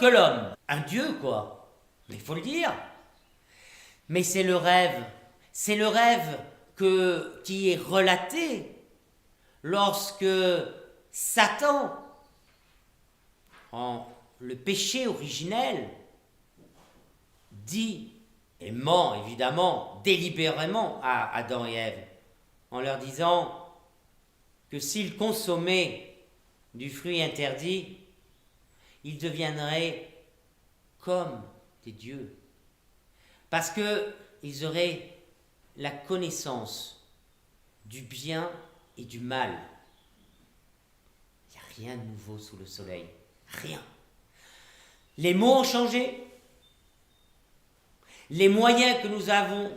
que l'homme. Un dieu, quoi. Mais il faut le dire. Mais c'est le rêve qui est relaté lorsque Satan, en le péché originel, dit et ment évidemment délibérément à Adam et Ève en leur disant que s'ils consommaient du fruit interdit, ils deviendraient comme des dieux. Parce qu'ils auraient la connaissance du bien et du mal. Il n'y a rien de nouveau sous le soleil. Rien. Les mots ont changé. Les moyens que nous avons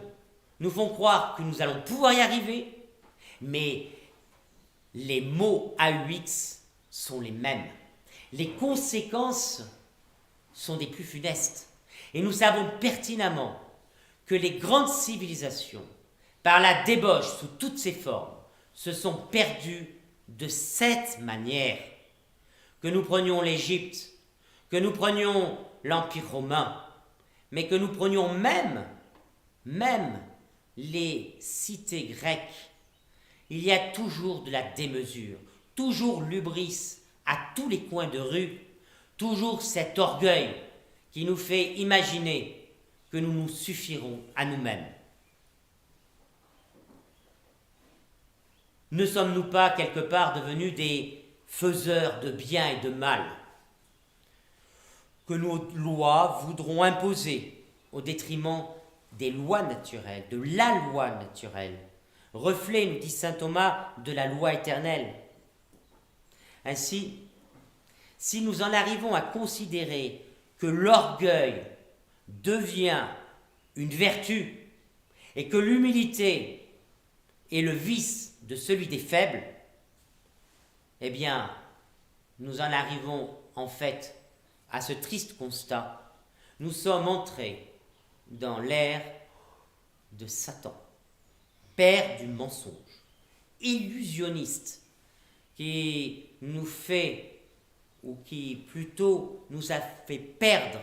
nous font croire que nous allons pouvoir y arriver. Mais les mots AUX sont les mêmes. Les conséquences sont des plus funestes. Et nous savons pertinemment que les grandes civilisations, par la débauche sous toutes ses formes, se sont perdues de cette manière. Que nous prenions l'Égypte, que nous prenions l'Empire romain, mais que nous prenions même les cités grecques, il y a toujours de la démesure, toujours l'hubris à tous les coins de rue, toujours cet orgueil qui nous fait imaginer que nous nous suffirons à nous-mêmes. Ne sommes-nous pas quelque part devenus des faiseurs de bien et de mal que nos lois voudront imposer au détriment des lois naturelles, de la loi naturelle, reflet, nous dit saint Thomas, de la loi éternelle. Ainsi, si nous en arrivons à considérer que l'orgueil devient une vertu et que l'humilité est le vice de celui des faibles, eh bien, nous en arrivons en fait à ce triste constat. Nous sommes entrés dans l'ère de Satan, père du mensonge, illusionniste, qui nous fait, ou qui plutôt nous a fait perdre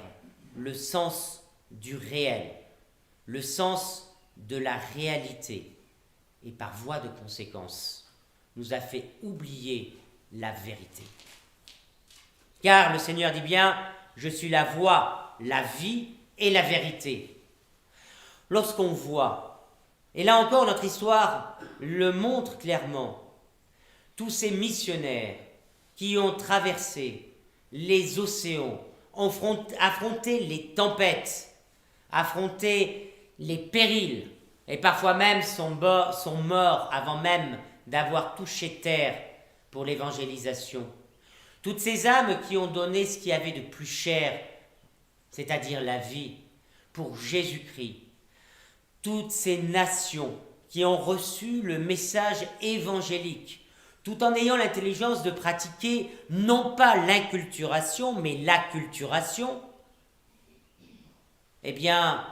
le sens du réel, le sens de la réalité, et par voie de conséquence, nous a fait oublier la vérité. Car le Seigneur dit bien, je suis la voie, la vie et la vérité. Lorsqu'on voit, et là encore notre histoire le montre clairement, tous ces missionnaires qui ont traversé les océans, ont affronté les tempêtes, affronté les périls, et parfois même sont morts avant même d'avoir touché terre pour l'évangélisation. Toutes ces âmes qui ont donné ce qu'il y avait de plus cher, c'est-à-dire la vie, pour Jésus-Christ. Toutes ces nations qui ont reçu le message évangélique, tout en ayant l'intelligence de pratiquer non pas l'inculturation, mais l'acculturation, eh bien,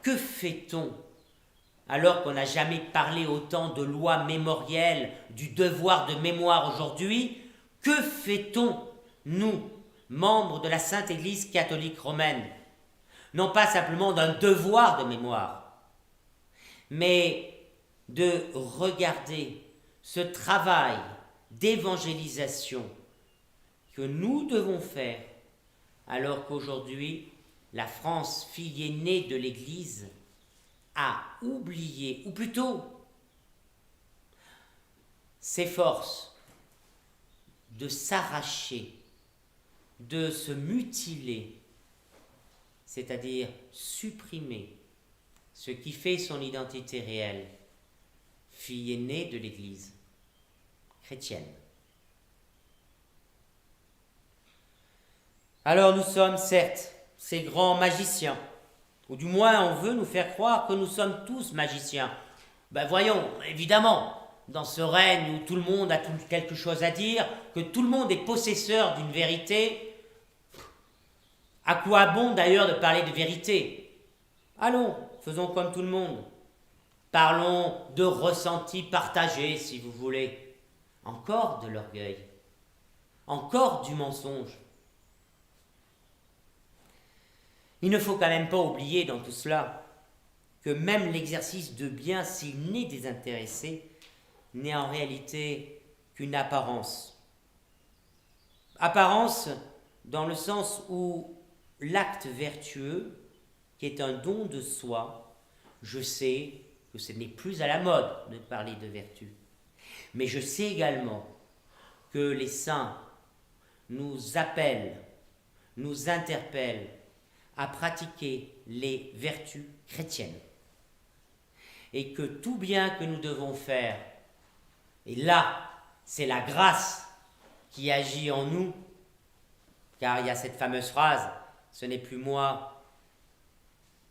que fait-on alors qu'on n'a jamais parlé autant de loi mémorielle, du devoir de mémoire aujourd'hui? Que fait-on, nous, membres de la Sainte Église catholique romaine? Non pas simplement d'un devoir de mémoire, mais de regarder ce travail d'évangélisation que nous devons faire, alors qu'aujourd'hui, la France, fille aînée de l'Église, a oublié, ou plutôt s'efforce de s'arracher, de se mutiler, c'est-à-dire supprimer ce qui fait son identité réelle, fille aînée de l'Église chrétienne. Alors nous sommes certes ces grands magiciens, ou du moins on veut nous faire croire que nous sommes tous magiciens. Ben voyons, évidemment, dans ce règne où tout le monde a quelque chose à dire, que tout le monde est possesseur d'une vérité, à quoi bon d'ailleurs de parler de vérité? Allons, faisons comme tout le monde. Parlons de ressentis partagés, si vous voulez. Encore de l'orgueil, encore du mensonge. Il ne faut quand même pas oublier dans tout cela que même l'exercice de bien, s'il n'est désintéressé, n'est en réalité qu'une apparence. Apparence dans le sens où l'acte vertueux, qui est un don de soi, je sais que ce n'est plus à la mode de parler de vertu, mais je sais également que les saints nous appellent, nous interpellent à pratiquer les vertus chrétiennes. Et que tout bien que nous devons faire, et là, c'est la grâce qui agit en nous, car il y a cette fameuse phrase, ce n'est plus moi,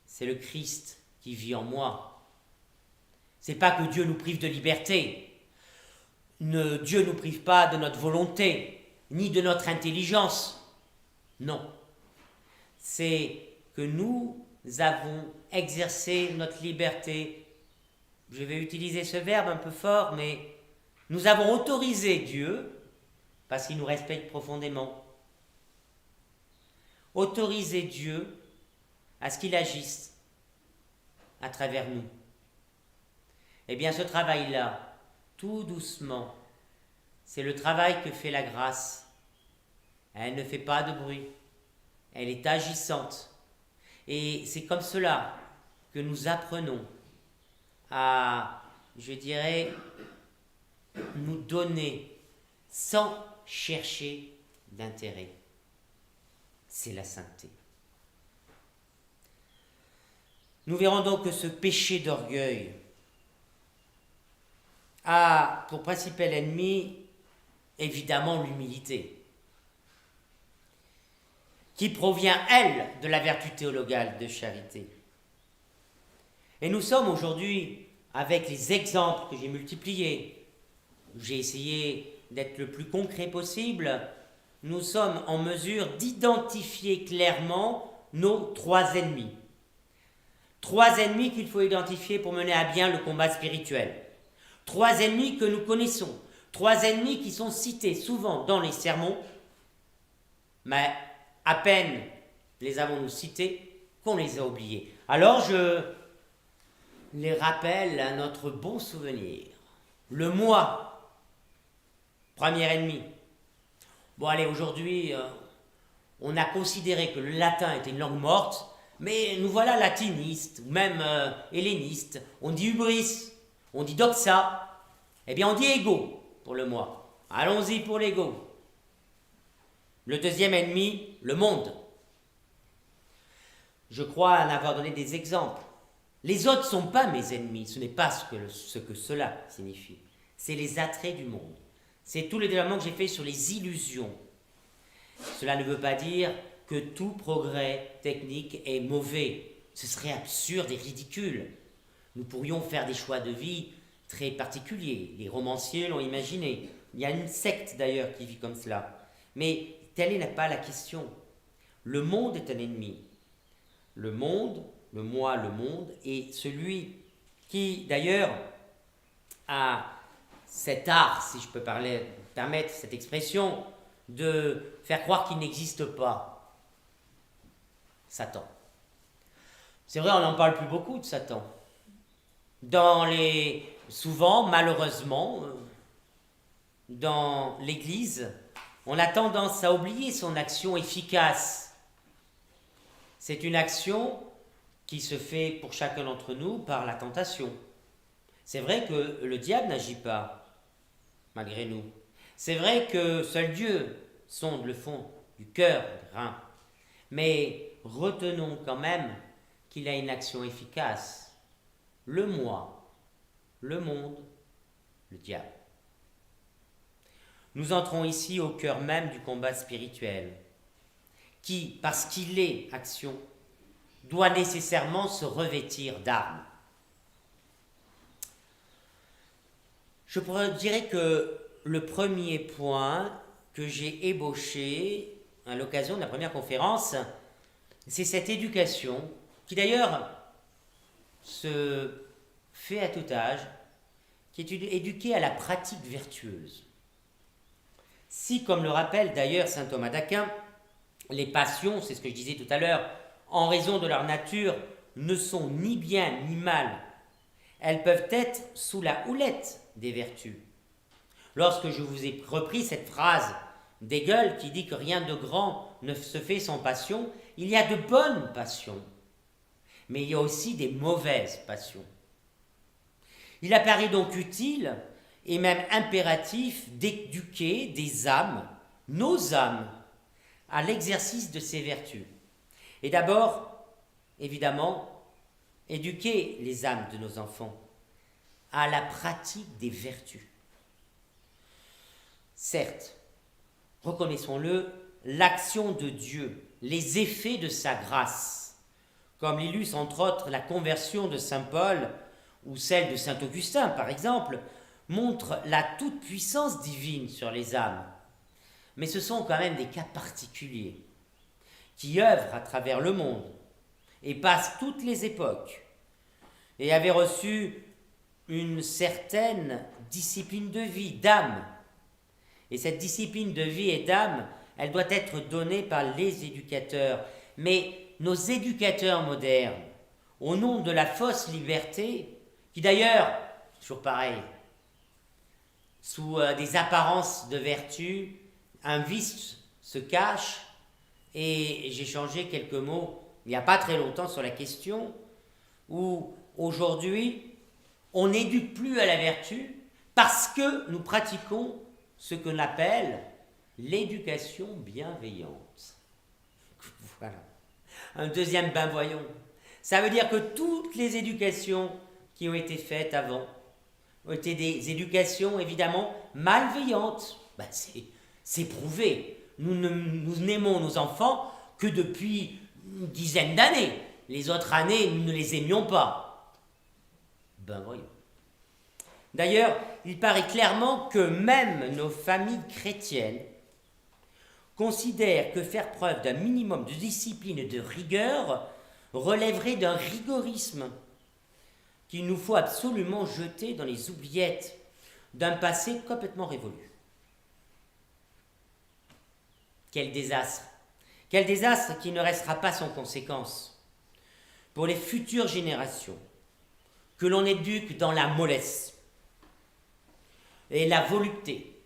c'est le Christ qui vit en moi. C'est pas que Dieu nous prive de liberté, Dieu ne nous prive pas de notre volonté, ni de notre intelligence, non. C'est que nous avons exercé notre liberté, je vais utiliser ce verbe un peu fort, mais nous avons autorisé Dieu, parce qu'il nous respecte profondément, autoriser Dieu à ce qu'il agisse à travers nous. Eh bien, ce travail-là, tout doucement, c'est le travail que fait la grâce. Elle ne fait pas de bruit, elle est agissante. Et c'est comme cela que nous apprenons à, je dirais, nous donner sans chercher d'intérêt. C'est la sainteté. Nous verrons donc que ce péché d'orgueil a pour principal ennemi évidemment l'humilité, qui provient, elle, de la vertu théologale de charité. Et nous sommes aujourd'hui, avec les exemples que j'ai multipliés, j'ai essayé d'être le plus concret possible, nous sommes en mesure d'identifier clairement nos trois ennemis. Trois ennemis qu'il faut identifier pour mener à bien le combat spirituel. Trois ennemis que nous connaissons. Trois ennemis qui sont cités souvent dans les sermons, mais à peine les avons-nous cités qu'on les a oubliés. Alors je les rappelle à notre bon souvenir. Le moi, premier ennemi. Bon allez, aujourd'hui, on a considéré que le latin était une langue morte, mais nous voilà latinistes, ou même hellénistes. On dit hubris, on dit doxa, eh bien on dit ego pour le moi. Allons-y pour l'ego. Le deuxième ennemi, le monde. Je crois en avoir donné des exemples. Les autres ne sont pas mes ennemis, ce n'est pas ce que cela signifie. C'est les attraits du monde. C'est tout le développement que j'ai fait sur les illusions. Cela ne veut pas dire que tout progrès technique est mauvais. Ce serait absurde et ridicule. Nous pourrions faire des choix de vie très particuliers. Les romanciers l'ont imaginé. Il y a une secte d'ailleurs qui vit comme cela. Mais telle n'est pas la question. Le monde est un ennemi. Le monde, le moi, le monde, est celui qui d'ailleurs a cet art, si je peux permettre cette expression, de faire croire qu'il n'existe pas. Satan. C'est vrai, on n'en parle plus beaucoup de Satan. Souvent, malheureusement, dans l'Église, on a tendance à oublier son action efficace. C'est une action qui se fait pour chacun d'entre nous par la tentation. C'est vrai que le diable n'agit pas, malgré nous. C'est vrai que seul Dieu sonde le fond du cœur, des reins. Mais retenons quand même qu'il a une action efficace. Le moi, le monde, le diable. Nous entrons ici au cœur même du combat spirituel, qui, parce qu'il est action, doit nécessairement se revêtir d'armes. Je dirais que le premier point que j'ai ébauché à l'occasion de la première conférence, c'est cette éducation qui d'ailleurs se fait à tout âge, qui est éduquée à la pratique vertueuse. Si, comme le rappelle d'ailleurs saint Thomas d'Aquin, les passions, c'est ce que je disais tout à l'heure, en raison de leur nature, ne sont ni bien ni mal. Elles peuvent être sous la houlette des vertus. Lorsque je vous ai repris cette phrase d'Hegel qui dit que rien de grand ne se fait sans passion, il y a de bonnes passions, mais il y a aussi des mauvaises passions. Il apparaît donc utile et même impératif d'éduquer des âmes, nos âmes, à l'exercice de ces vertus. Et d'abord, évidemment, éduquer les âmes de nos enfants à la pratique des vertus. Certes, reconnaissons-le, l'action de Dieu, les effets de sa grâce, comme l'illustre entre autres la conversion de saint Paul ou celle de saint Augustin par exemple, montrent la toute-puissance divine sur les âmes. Mais ce sont quand même des cas particuliers qui œuvrent à travers le monde et passent toutes les époques et avaient reçu une certaine discipline de vie, d'âme. Et cette discipline de vie et d'âme, elle doit être donnée par les éducateurs. Mais nos éducateurs modernes, au nom de la fausse liberté, qui d'ailleurs, toujours pareil, sous des apparences de vertu, un vice se cache, et j'ai changé quelques mots il n'y a pas très longtemps sur la question, où aujourd'hui, on n'éduque plus à la vertu parce que nous pratiquons ce qu'on appelle l'éducation bienveillante. Voilà. Un deuxième bain voyons. Ça veut dire que toutes les éducations qui ont été faites avant ont été des éducations évidemment malveillantes. Ben c'est prouvé. Nous n'aimons nos enfants que depuis une dizaine d'années. Les autres années, nous ne les aimions pas. Ben voyons. D'ailleurs, il paraît clairement que même nos familles chrétiennes considèrent que faire preuve d'un minimum de discipline et de rigueur relèverait d'un rigorisme qu'il nous faut absolument jeter dans les oubliettes d'un passé complètement révolu. Quel désastre! Quel désastre qui ne restera pas sans conséquence pour les futures générations que l'on éduque dans la mollesse et la volupté,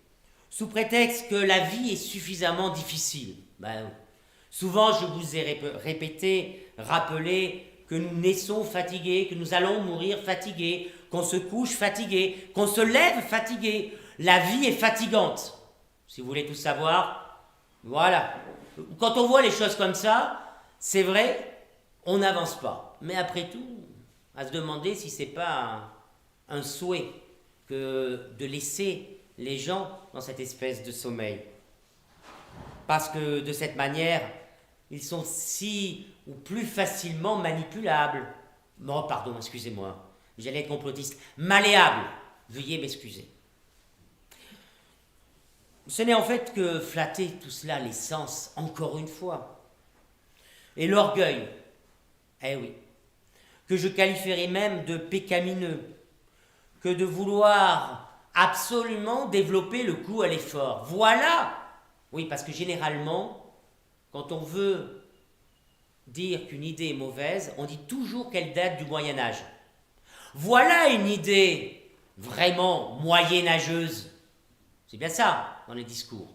sous prétexte que la vie est suffisamment difficile. Souvent, je vous ai rappelé que nous naissons fatigués, que nous allons mourir fatigués, qu'on se couche fatigué, qu'on se lève fatigué. La vie est fatigante. Si vous voulez tout savoir, voilà. Quand on voit les choses comme ça, c'est vrai, on n'avance pas. Mais après tout, à se demander si c'est pas un souhait que de laisser les gens dans cette espèce de sommeil. Parce que de cette manière, ils sont si ou plus facilement manipulables. Non, pardon, excusez-moi, j'allais être complotiste. Malléables, veuillez m'excuser. Ce n'est en fait que flatter tout cela les sens, encore une fois. Et l'orgueil, eh oui, que je qualifierais même de pécamineux, que de vouloir absolument développer le goût à l'effort. Voilà! Oui, parce que généralement, quand on veut dire qu'une idée est mauvaise, on dit toujours qu'elle date du Moyen-Âge. Voilà une idée vraiment moyenâgeuse. C'est bien ça dans les discours.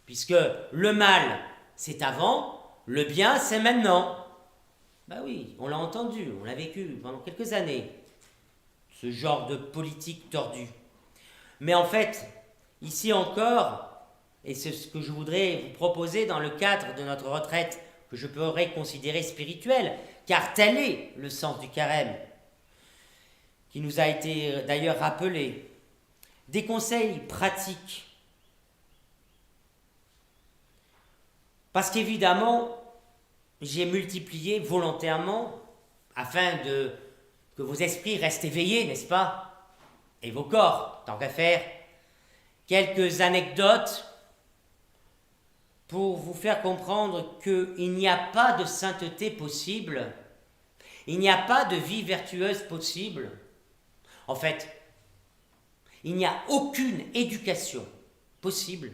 Puisque le mal, c'est avant, le bien, c'est maintenant. Ben oui, on l'a entendu, on l'a vécu pendant quelques années. Ce genre de politique tordue. Mais en fait, ici encore, et c'est ce que je voudrais vous proposer dans le cadre de notre retraite, que je pourrais considérer spirituelle, car tel est le sens du carême, qui nous a été d'ailleurs rappelé. Des conseils pratiques. Parce qu'évidemment, j'ai multiplié volontairement, afin que vos esprits restent éveillés, n'est-ce pas? Et vos corps, tant qu'à faire, quelques anecdotes pour vous faire comprendre qu'il n'y a pas de sainteté possible, il n'y a pas de vie vertueuse possible. En fait, il n'y a aucune éducation possible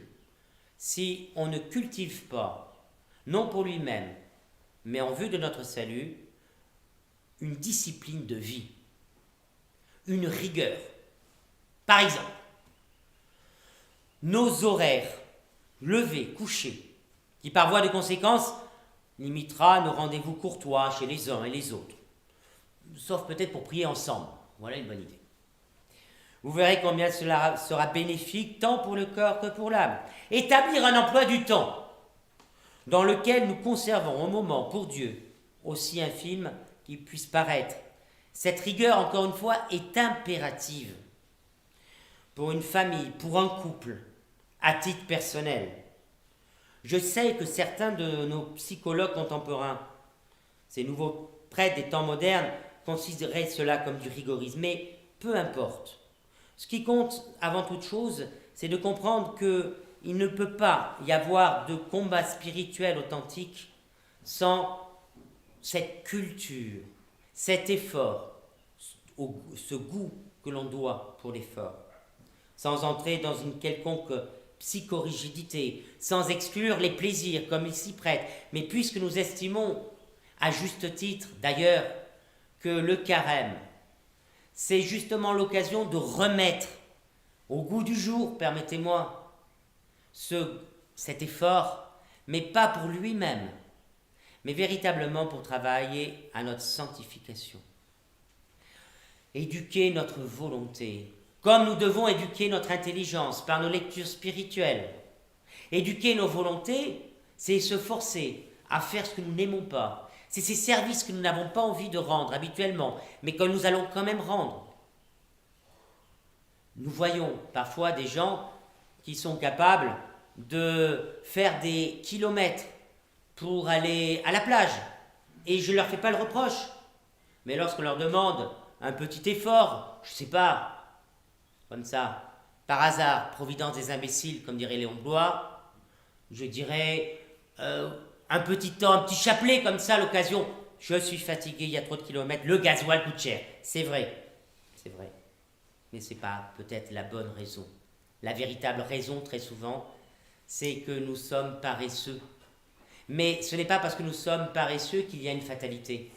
si on ne cultive pas, non pour lui-même, mais en vue de notre salut, une discipline de vie, une rigueur. Par exemple, nos horaires, lever, coucher, qui par voie de conséquence limitera nos rendez-vous courtois chez les uns et les autres, sauf peut-être pour prier ensemble. Voilà une bonne idée. Vous verrez combien cela sera bénéfique tant pour le corps que pour l'âme. Établir un emploi du temps dans lequel nous conservons un moment pour Dieu, aussi infime qu'il puisse paraître. Cette rigueur, encore une fois, est impérative pour une famille, pour un couple, à titre personnel. Je sais que certains de nos psychologues contemporains, ces nouveaux prêtres des temps modernes, considéraient cela comme du rigorisme, mais peu importe. Ce qui compte avant toute chose, c'est de comprendre qu'il ne peut pas y avoir de combat spirituel authentique sans cette culture, cet effort, ce goût que l'on doit pour l'effort, sans entrer dans une quelconque psychorigidité, sans exclure les plaisirs comme il s'y prête, mais puisque nous estimons, à juste titre d'ailleurs, que le carême, c'est justement l'occasion de remettre au goût du jour, permettez-moi, cet effort, mais pas pour lui-même, mais véritablement pour travailler à notre sanctification. Éduquer notre volonté, comme nous devons éduquer notre intelligence par nos lectures spirituelles. Éduquer nos volontés, c'est se forcer à faire ce que nous n'aimons pas. C'est ces services que nous n'avons pas envie de rendre habituellement, mais que nous allons quand même rendre. Nous voyons parfois des gens qui sont capables de faire des kilomètres pour aller à la plage, et je ne leur fais pas le reproche. Mais lorsqu'on leur demande un petit effort, je ne sais pas, comme ça, par hasard, providence des imbéciles, comme dirait Léon Blois, je dirais un petit temps, un petit chapelet comme ça à l'occasion. Je suis fatigué, il y a trop de kilomètres, le gasoil coûte cher. C'est vrai, mais ce n'est pas peut-être la bonne raison. La véritable raison, très souvent, c'est que nous sommes paresseux. Mais ce n'est pas parce que nous sommes paresseux qu'il y a une fatalité.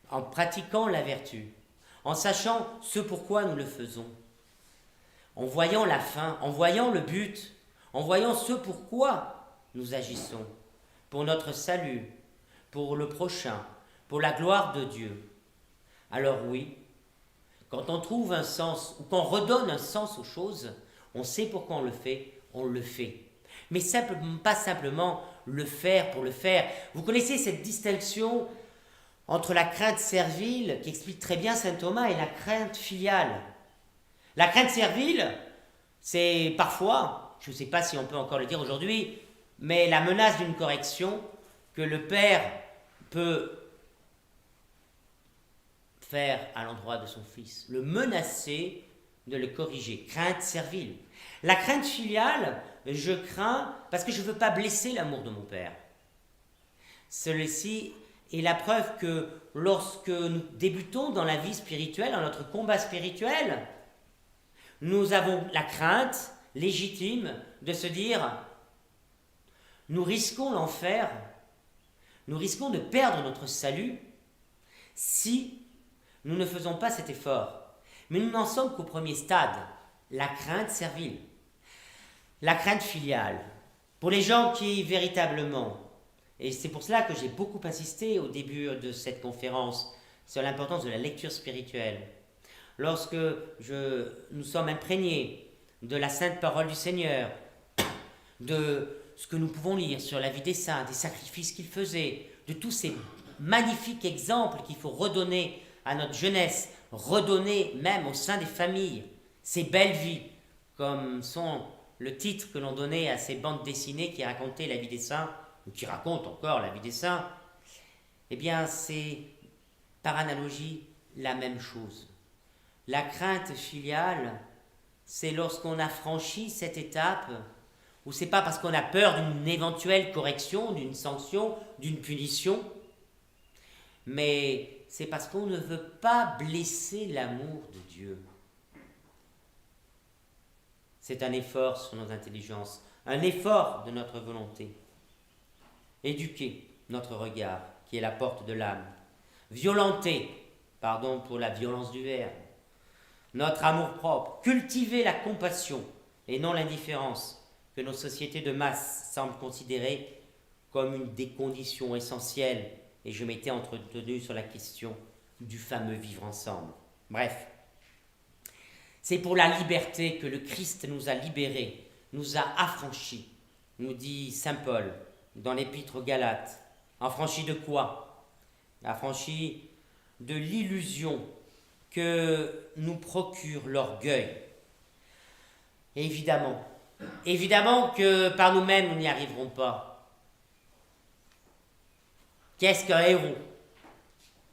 En pratiquant la vertu, en sachant ce pourquoi nous le faisons, en voyant la fin, en voyant le but, en voyant ce pourquoi nous agissons, pour notre salut, pour le prochain, pour la gloire de Dieu. Alors oui, quand on trouve un sens, ou qu'on redonne un sens aux choses, on sait pourquoi on le fait. Mais pas simplement le faire pour le faire. Vous connaissez cette distinction entre la crainte servile, qui explique très bien saint Thomas, et la crainte filiale. La crainte servile, c'est parfois, je ne sais pas si on peut encore le dire aujourd'hui, mais la menace d'une correction que le père peut faire à l'endroit de son fils, le menacer de le corriger. Crainte servile. La crainte filiale, je crains parce que je ne veux pas blesser l'amour de mon père. Celle-ci est la preuve que lorsque nous débutons dans la vie spirituelle, dans notre combat spirituel, nous avons la crainte légitime de se dire nous risquons l'enfer, nous risquons de perdre notre salut si nous ne faisons pas cet effort. Mais nous n'en sommes qu'au premier stade, la crainte servile, la crainte filiale. Pour les gens qui véritablement, et c'est pour cela que j'ai beaucoup insisté au début de cette conférence sur l'importance de la lecture spirituelle, lorsque nous sommes imprégnés de la sainte parole du Seigneur, de ce que nous pouvons lire sur la vie des saints, des sacrifices qu'ils faisaient, de tous ces magnifiques exemples qu'il faut redonner à notre jeunesse, redonner même au sein des familles, ces belles vies, comme sont le titre que l'on donnait à ces bandes dessinées qui racontaient la vie des saints, ou qui racontent encore la vie des saints, eh bien c'est par analogie la même chose. La crainte filiale, c'est lorsqu'on a franchi cette étape où c'est pas parce qu'on a peur d'une éventuelle correction, d'une sanction, d'une punition, mais c'est parce qu'on ne veut pas blesser l'amour de Dieu. C'est un effort sur nos intelligences, un effort de notre volonté. Éduquer notre regard, qui est la porte de l'âme. Violenter, pardon pour la violence du verbe, notre amour-propre. Cultiver la compassion et non l'indifférence que nos sociétés de masse semblent considérer comme une des conditions essentielles. Et je m'étais entretenu sur la question du fameux vivre ensemble. Bref, c'est pour la liberté que le Christ nous a libérés, nous a affranchis, nous dit saint Paul dans l'épître aux Galates. Affranchis de quoi? Affranchis de l'illusion que nous procure l'orgueil. Évidemment que par nous-mêmes nous n'y arriverons pas. Qu'est-ce qu'un héros?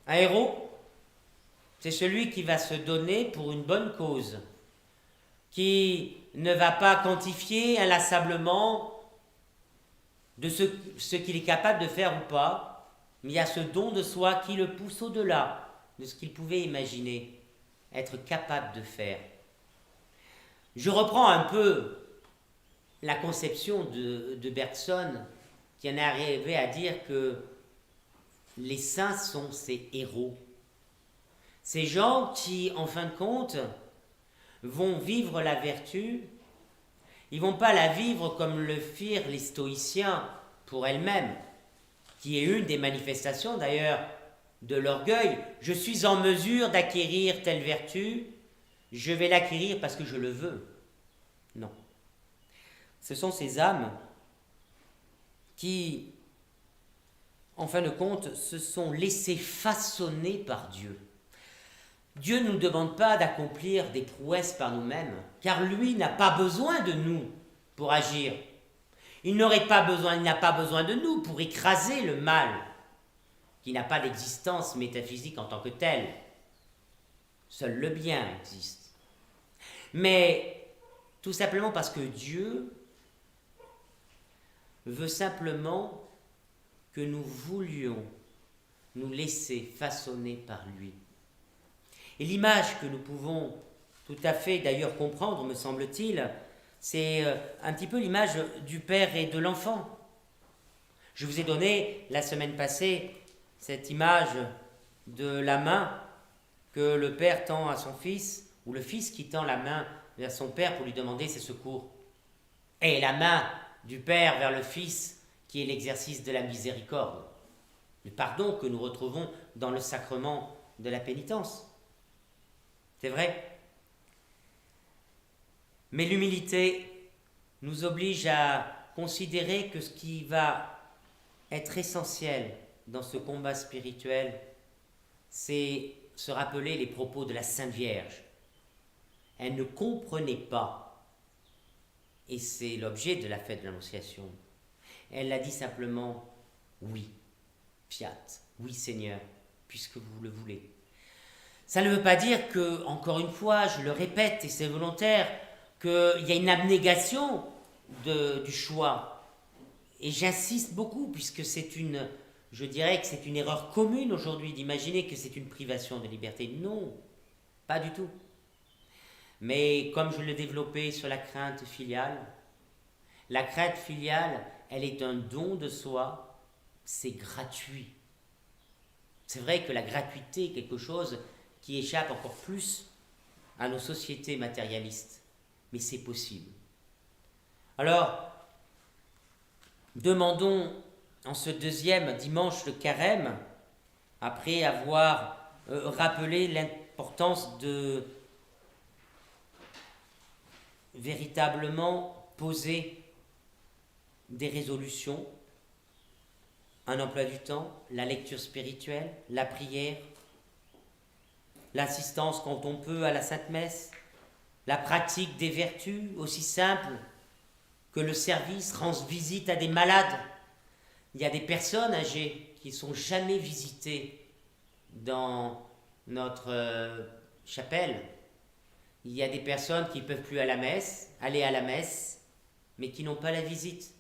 Un héros, c'est celui qui va se donner pour une bonne cause, qui ne va pas quantifier inlassablement de ce qu'il est capable de faire ou pas, mais il y a ce don de soi qui le pousse au-delà de ce qu'il pouvait imaginer être capable de faire. Je reprends un peu la conception de Bergson, qui en est arrivé à dire que les saints sont ces héros. Ces gens qui, en fin de compte, vont vivre la vertu. Ils ne vont pas la vivre comme le firent les stoïciens pour elle-même, qui est une des manifestations d'ailleurs de l'orgueil. Je suis en mesure d'acquérir telle vertu, je vais l'acquérir parce que je le veux. Non. Ce sont ces âmes qui, en fin de compte, se sont laissées façonner par Dieu. Dieu ne nous demande pas d'accomplir des prouesses par nous-mêmes, car lui n'a pas besoin de nous pour agir. Il n'a pas besoin de nous pour écraser le mal, qui n'a pas d'existence métaphysique en tant que tel. Seul le bien existe. Mais tout simplement parce que Dieu veut simplement que nous voulions nous laisser façonner par lui. Et l'image que nous pouvons tout à fait d'ailleurs comprendre, me semble-t-il, c'est un petit peu l'image du père et de l'enfant. Je vous ai donné la semaine passée cette image de la main que le père tend à son fils, ou le fils qui tend la main vers son père pour lui demander ses secours. Et la main du père vers le fils qui est l'exercice de la miséricorde, le pardon que nous retrouvons dans le sacrement de la pénitence. C'est vrai. Mais l'humilité nous oblige à considérer que ce qui va être essentiel dans ce combat spirituel, c'est se rappeler les propos de la Sainte Vierge. Elle ne comprenait pas, et c'est l'objet de la fête de l'Annonciation. Elle a dit simplement « oui, fiat, oui Seigneur, puisque vous le voulez ». Ça ne veut pas dire que, encore une fois, je le répète et c'est volontaire, qu'il y a une abnégation du choix. Et j'insiste beaucoup, puisque je dirais que c'est une erreur commune aujourd'hui d'imaginer que c'est une privation de liberté. Non, pas du tout. Mais comme je l'ai développé sur la crainte filiale, elle est un don de soi, c'est gratuit. C'est vrai que la gratuité est quelque chose qui échappe encore plus à nos sociétés matérialistes, mais c'est possible. Alors, demandons en ce deuxième dimanche de Carême, après avoir rappelé l'importance de véritablement poser des résolutions, un emploi du temps, la lecture spirituelle, la prière, l'assistance quand on peut à la Sainte Messe, la pratique des vertus aussi simples que le service, rendre visite à des malades. Il y a des personnes âgées qui ne sont jamais visitées dans notre chapelle. Il y a des personnes qui ne peuvent plus aller à la messe, mais qui n'ont pas la visite.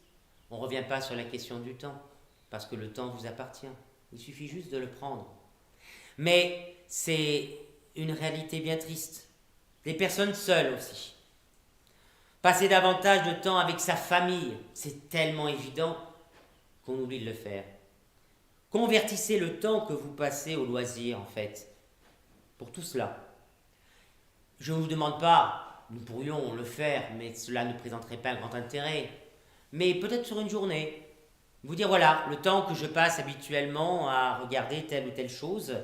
On ne revient pas sur la question du temps, parce que le temps vous appartient. Il suffit juste de le prendre. Mais c'est une réalité bien triste. Les personnes seules aussi. Passer davantage de temps avec sa famille, c'est tellement évident qu'on oublie de le faire. Convertissez le temps que vous passez au loisir, en fait, pour tout cela. Je ne vous demande pas, nous pourrions le faire, mais cela ne présenterait pas un grand intérêt. Mais peut-être sur une journée, vous dire voilà, le temps que je passe habituellement à regarder telle ou telle chose,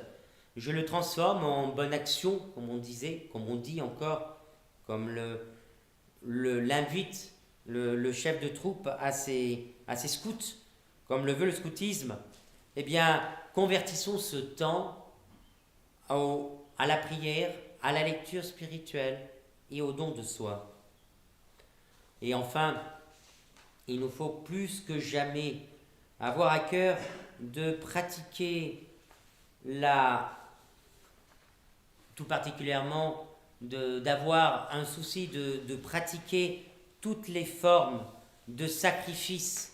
je le transforme en bonne action, comme on disait, comme on dit encore, comme l'invite le chef de troupe à ses scouts, comme le veut le scoutisme. Eh bien, convertissons ce temps à la prière, à la lecture spirituelle et au don de soi. Et enfin, il nous faut plus que jamais avoir à cœur de pratiquer tout particulièrement d'avoir un souci de pratiquer toutes les formes de sacrifice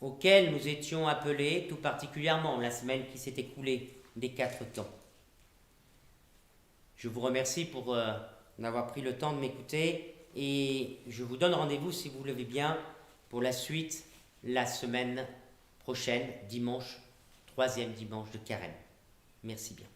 auxquelles nous étions appelés, tout particulièrement la semaine qui s'est écoulée des 4 temps. Je vous remercie pour d'avoir pris le temps de m'écouter et je vous donne rendez-vous, si vous le voulez bien, pour la suite la semaine prochaine, dimanche, 3e dimanche de Carême. Merci bien.